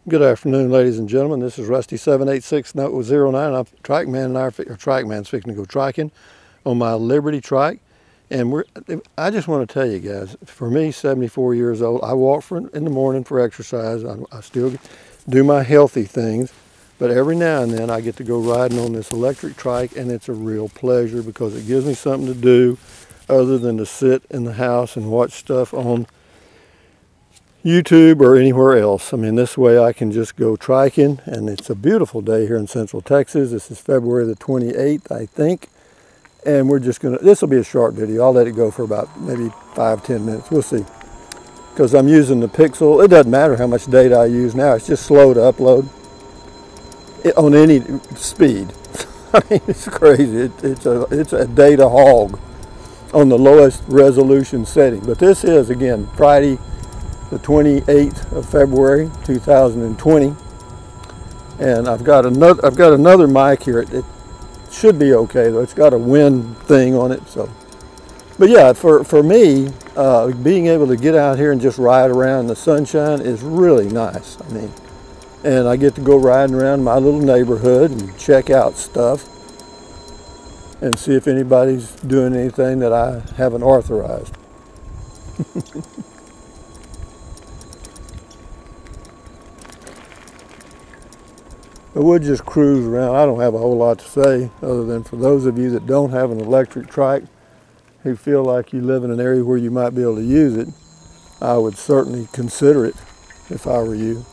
Good afternoon, ladies and gentlemen. This is Rusty 78609. I'm TRIKEMAN, and our TRIKEMAN's fixing to go triking on my Liberty Trike. And I just want to tell you guys, for me, 74 years old, I walk in the morning for exercise. I still do my healthy things, but every now and then I get to go riding on this electric trike, and it's a real pleasure because it gives me something to do other than to sit in the house and watch stuff on YouTube or anywhere else. I mean, this way I can just go triking, and it's a beautiful day here in Central Texas. This is February the 28th, I think, and we're just gonna, this will be a short video. I'll let it go for about maybe 5-10 minutes. We'll see, because I'm using the Pixel. It doesn't matter how much data I use now. It's just slow to upload on any speed. I mean, it's crazy. It's a data hog on the lowest resolution setting. But this is, again, Friday the 28th of February 2020, and I've got another mic here. It should be okay though. It's got a wind thing on it. So, but yeah, for me, being able to get out here and just ride around in the sunshine is really nice. I mean, and I get to go riding around my little neighborhood and check out stuff and see if anybody's doing anything that I haven't authorized. But we'll just cruise around. I don't have a whole lot to say other than for those of you that don't have an electric trike, who feel like you live in an area where you might be able to use it, I would certainly consider it if I were you.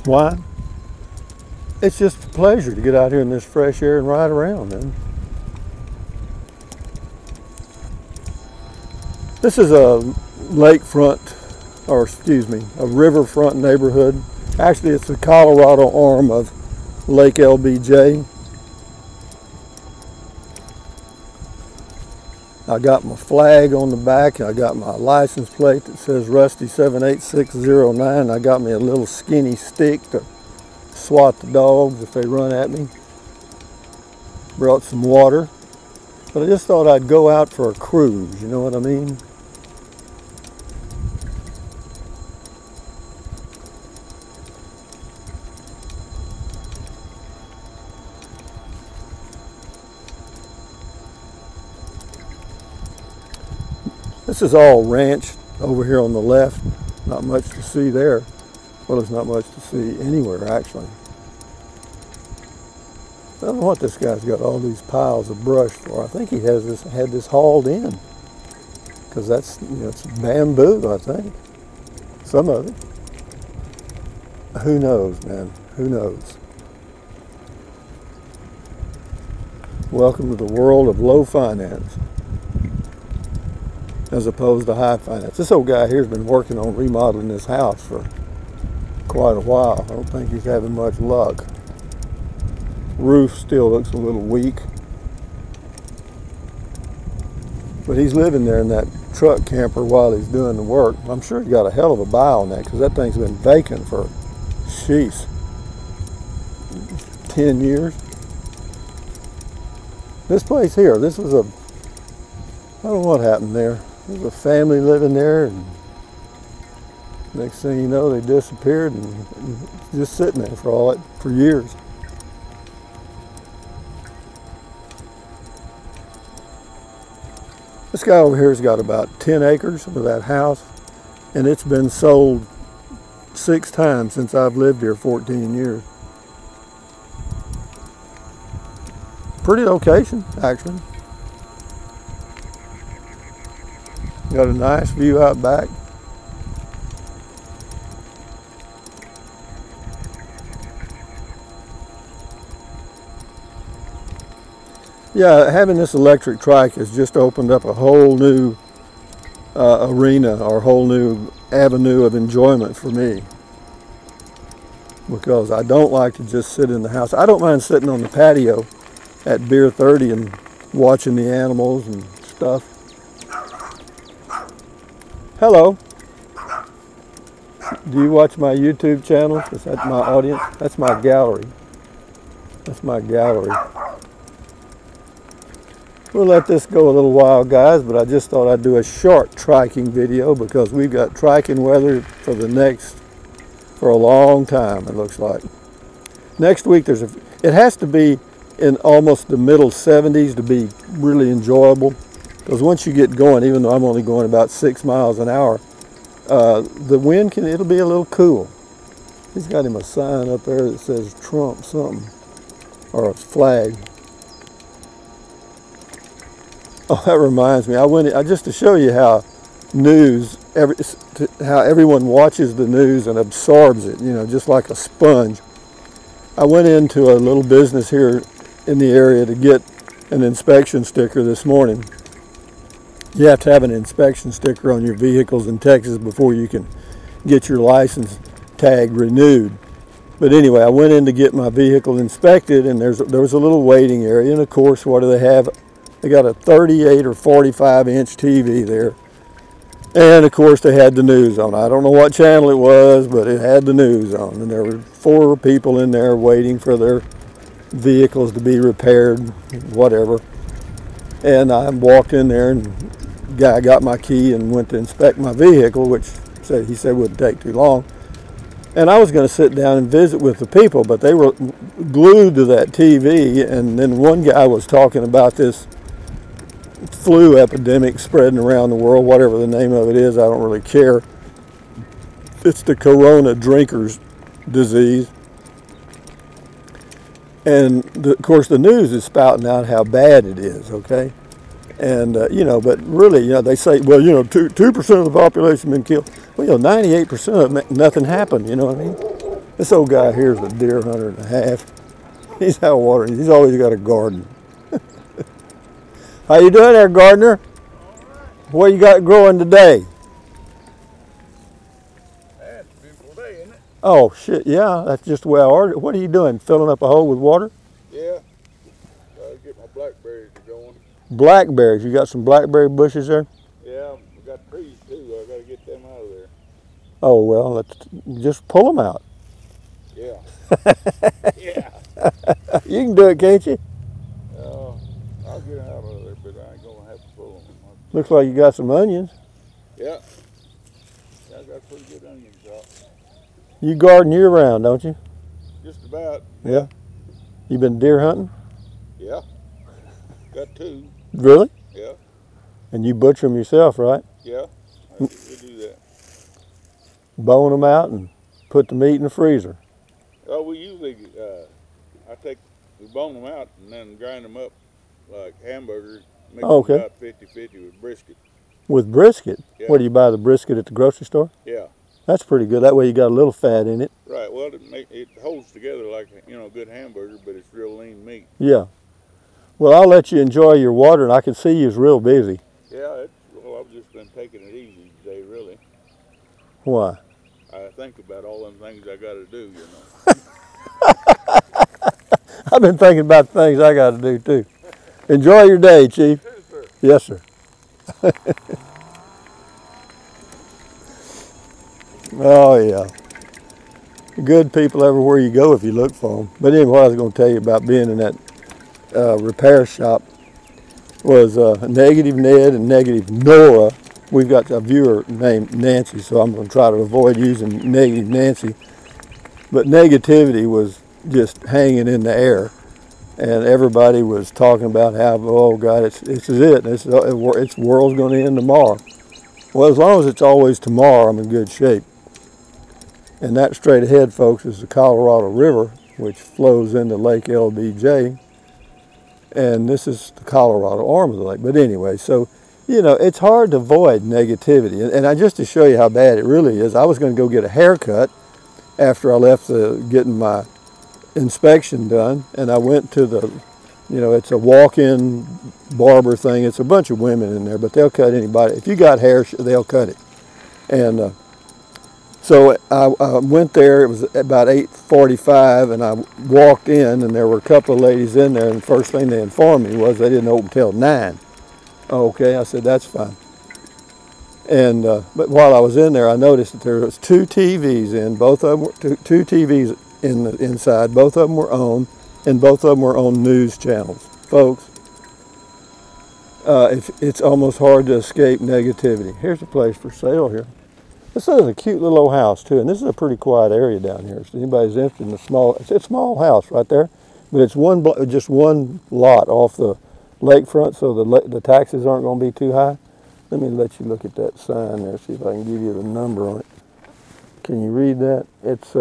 Why? It's just a pleasure to get out here in this fresh air and ride around, man. This is a lakefront, or excuse me, a riverfront neighborhood. Actually, it's the Colorado arm of Lake LBJ. I got my flag on the back. I got my license plate that says Rusty 78609. I got me a little skinny stick to swat the dogs if they run at me. Brought some water. But I just thought I'd go out for a cruise, you know what I mean? This is all ranch over here on the left. Not much to see there. Well, there's not much to see anywhere, actually. I don't know what this guy's got all these piles of brush for. I think he had this hauled in, because that's, you know, it's bamboo, I think. Some of it. Who knows, man? Who knows? Welcome to the world of low finance, as opposed to high finance. This old guy here has been working on remodeling this house for quite a while. I don't think he's having much luck. Roof still looks a little weak, but he's living there in that truck camper while he's doing the work. I'm sure he's got a hell of a buy on that, because that thing's been vacant for, sheesh, 10 years. This place here, this was a, I don't know what happened there. There was a family living there, and next thing you know, they disappeared, and just sitting there for years. This guy over here has got about 10 acres of that house, and it's been sold 6 times since I've lived here 14 years. Pretty location, actually. Got a nice view out back. Yeah, having this electric trike has just opened up a whole new arena, or a whole new avenue of enjoyment for me, because I don't like to just sit in the house. I don't mind sitting on the patio at Beer 30 and watching the animals and stuff. Hello. Do you watch my YouTube channel? Is that my audience? That's my gallery. That's my gallery. We'll let this go a little while, guys, but I just thought I'd do a short triking video because we've got triking weather for a long time, it looks like. Next week, it has to be in almost the middle 70s to be really enjoyable, because once you get going, even though I'm only going about 6 miles an hour, the wind it'll be a little cool. He's got him a sign up there that says Trump something, or a flag. Oh, that reminds me, just to show you how how everyone watches the news and absorbs it, you know, just like a sponge. I went into a little business here in the area to get an inspection sticker this morning. You have to have an inspection sticker on your vehicles in Texas before you can get your license tag renewed. But anyway, I went in to get my vehicle inspected, and there was a little waiting area, and of course, what do they have? They got a 38 or 45-inch TV there. And of course they had the news on. I don't know what channel it was, but it had the news on. And there were 4 people in there waiting for their vehicles to be repaired, whatever. And I walked in there, and the guy got my key and went to inspect my vehicle, which he said wouldn't take too long. And I was going to sit down and visit with the people, but they were glued to that TV. And then one guy was talking about this flu epidemic spreading around the world, whatever the name of it is, I don't really care. It's the corona drinkers disease. And of course the news is spouting out how bad it is, okay? And, you know, but really, you know, they say, well, you know, 2% of the population been killed. Well, you know, 98% of it, nothing happened, you know what I mean? This old guy here is a deer hunter and a half. He's out watering. He's always got a garden. How you doing there, gardener? What you got growing today? That's a beautiful day, isn't it? Oh, shit, yeah, that's just the way I ordered it. What are you doing, filling up a hole with water? Yeah, gotta get my blackberries going. Blackberries, you got some blackberry bushes there? Yeah, we got trees too, I gotta get them out of there. Oh, well, let's just pull them out. Yeah. Yeah. You can do it, can't you? I'll get them out of there, but I ain't gonna have to pull them. Looks like you got some onions. Yeah. I got pretty good onion crop. You garden year round, don't you? Just about. Yeah. You been deer hunting? Yeah. Got 2. Really? Yeah. And you butcher them yourself, right? Yeah. We do that. Bone them out and put the meat in the freezer. Oh, we usually, we bone them out and then grind them up like hamburgers. Mix okay. them about 50-50 with brisket. With brisket? Yeah. What, do you buy the brisket at the grocery store? Yeah. That's pretty good. That way you got a little fat in it. Right. Well, it holds together like, you know, a good hamburger, but it's real lean meat. Yeah. Well, I'll let you enjoy your water, and I can see you's real busy. Yeah. Well, I've just been taking it easy today, really. Why? I think about all them things I got to do, you know. I've been thinking about the things I got to do, too. Enjoy your day, Chief. Yes, sir. Yes, sir. Oh, yeah. Good people everywhere you go if you look for them. But anyway, what I was going to tell you about being in that repair shop was Negative Ned and Negative Nora. We've got a viewer named Nancy, so I'm going to try to avoid using Negative Nancy. But negativity was just hanging in the air. And everybody was talking about how, oh God, it's it. It's world's going to end tomorrow. Well, as long as it's always tomorrow, I'm in good shape. And that straight ahead, folks, is the Colorado River, which flows into Lake LBJ. And this is the Colorado arm of the lake. But anyway, so, you know, it's hard to avoid negativity. And just to show you how bad it really is, I was going to go get a haircut after I left getting my inspection done, and I went to the, you know, it's a walk-in barber thing. It's a bunch of women in there, but they'll cut anybody. If you got hair, they'll cut it. And so I went there. It was about 8:45, and I walked in, and there were a couple of ladies in there, and the first thing they informed me was they didn't open till 9. Okay, I said, that's fine. And but while I was in there, I noticed that there was 2 TVs in. Both of them were two TVs in the inside. Both of them were on, and both of them were on news channels. Folks, It's almost hard to escape negativity. Here's a place for sale here. This is a cute little old house too, and this is a pretty quiet area down here. So anybody's interested in it's a small house right there, but it's just one lot off the lakefront, so the taxes aren't going to be too high. Let me let you look at that sign there, see if I can give you the number on it. Can you read that? It's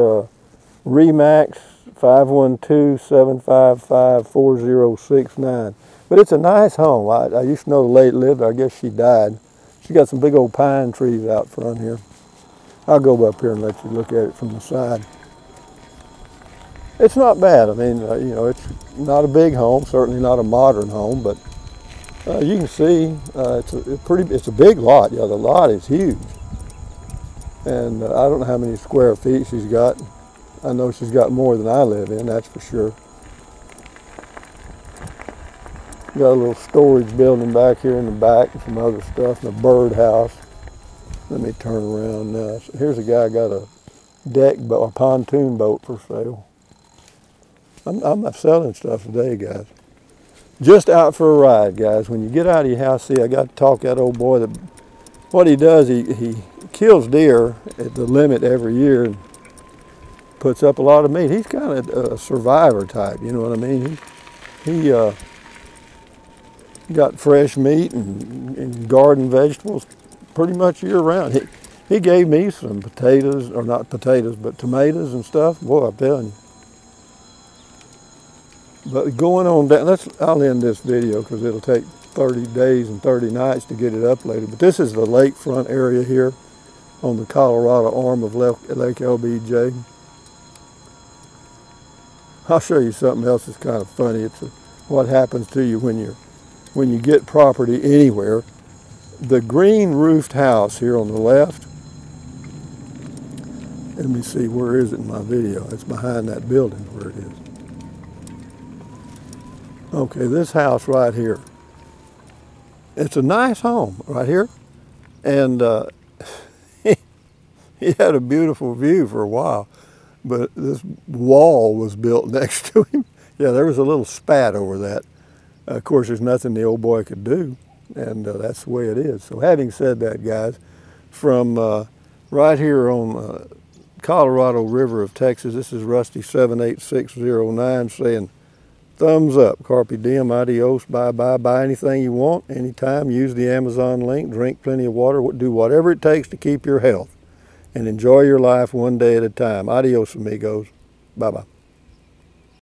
Remax 512-755-4069. But it's a nice home. I used to know the lady lived there. I guess she died. She got some big old pine trees out front here. I'll go up here and let you look at it from the side. It's not bad. I mean, you know, it's not a big home, certainly not a modern home, but you can see it's a big lot. Yeah, the lot is huge. And I don't know how many square feet she's got. I know she's got more than I live in, that's for sure. Got a little storage building back here in the back and some other stuff, and a bird house. Let me turn around now. So here's a guy got a deck boat, a pontoon boat for sale. I'm selling stuff today, guys. Just out for a ride, guys. When you get out of your house, see, I got to talk that old boy. What he does, he kills deer at the limit every year and puts up a lot of meat. He's kind of a survivor type, you know what I mean? He got fresh meat and garden vegetables pretty much year round. He gave me some potatoes, or not potatoes, but tomatoes and stuff. Boy, I'm telling you. But going on down, I'll end this video because it'll take 30 days and 30 nights to get it uploaded. But this is the lakefront area here on the Colorado arm of Lake LBJ. I'll show you something else that's kind of funny. It's what happens to you when you get property anywhere. The green roofed house here on the left, let me see, where is it in my video? It's behind that building where it is. Okay, this house right here. It's a nice home right here. And he had a beautiful view for a while, but this wall was built next to him. Yeah, there was a little spat over that. Of course, there's nothing the old boy could do, and that's the way it is. So having said that, guys, from right here on Colorado River of Texas, this is Rusty 78609 saying, thumbs up, carpe diem, adios, bye-bye, buy anything you want, anytime, use the Amazon link, drink plenty of water, do whatever it takes to keep your health, and enjoy your life one day at a time. Adios, amigos. Bye-bye.